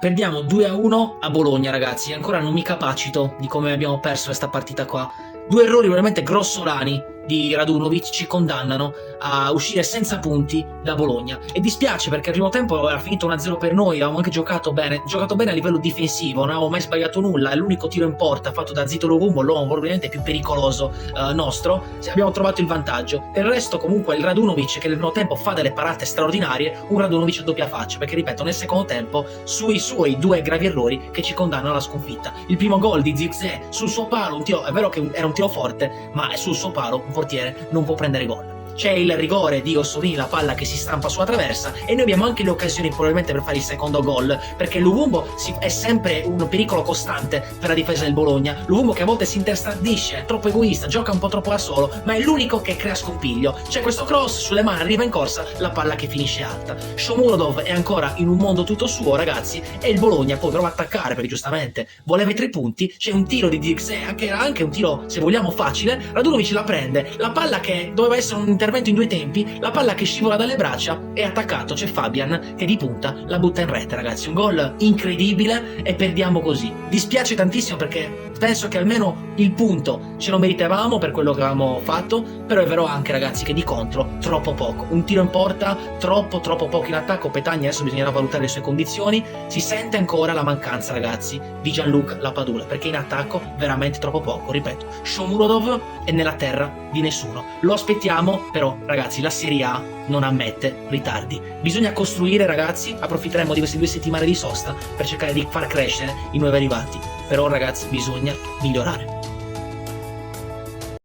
Perdiamo 2-1 a Bologna, ragazzi. Ancora non mi capacito di come abbiamo perso questa partita qua. Due errori veramente grossolani di Radunovic ci condannano a uscire senza punti da Bologna. E dispiace perché il primo tempo era finito 1-0 per noi, avevamo anche giocato bene a livello difensivo, non avevamo mai sbagliato nulla, è l'unico tiro in porta fatto da Zito Luvumbo, l'uomo probabilmente più pericoloso nostro, abbiamo trovato il vantaggio. Per il resto comunque il Radunovic che nel primo tempo fa delle parate straordinarie, un Radunovic a doppia faccia, perché ripeto nel secondo tempo sui suoi due gravi errori che ci condannano alla sconfitta. Il primo gol di Zirkzee sul suo palo, un tiro, è vero che era un tiro forte, ma sul suo palo un portiere non può prendere gol. C'è il rigore di Ossovini, la palla che si stampa sulla traversa, e noi abbiamo anche le occasioni probabilmente per fare il secondo gol, perché Luvumbo è sempre un pericolo costante per la difesa del Bologna. Luvumbo che a volte si interstardisce, è troppo egoista, gioca un po' troppo da solo, ma è l'unico che crea scompiglio. C'è questo cross sulle mani, arriva in corsa, la palla che finisce alta. Shomurodov è ancora in un mondo tutto suo, ragazzi, e il Bologna poi prova a attaccare perché giustamente voleva i 3 punti. C'è un tiro di Zirkzee, anche un tiro se vogliamo facile, Radunovic la prende, la palla che doveva essere un intervento in 2 tempi, la palla che scivola dalle braccia, è attaccato, c'è Fabian che di punta la butta in rete, ragazzi. Un gol incredibile e perdiamo così. Dispiace tantissimo perché penso che almeno il punto ce lo meritavamo per quello che avevamo fatto, però è vero anche, ragazzi, che di contro troppo poco. Un tiro in porta, troppo poco in attacco. Petagna adesso bisognerà valutare le sue condizioni. Si sente ancora la mancanza, ragazzi, di Gianluca Lapadula, perché in attacco veramente troppo poco. Ripeto, Shomurodov è nella terra di nessuno. Lo aspettiamo, però ragazzi la Serie A non ammette ritardi. Bisogna costruire, ragazzi, approfitteremo di queste 2 settimane di sosta per cercare di far crescere i nuovi arrivati. Però ragazzi bisogna migliorare.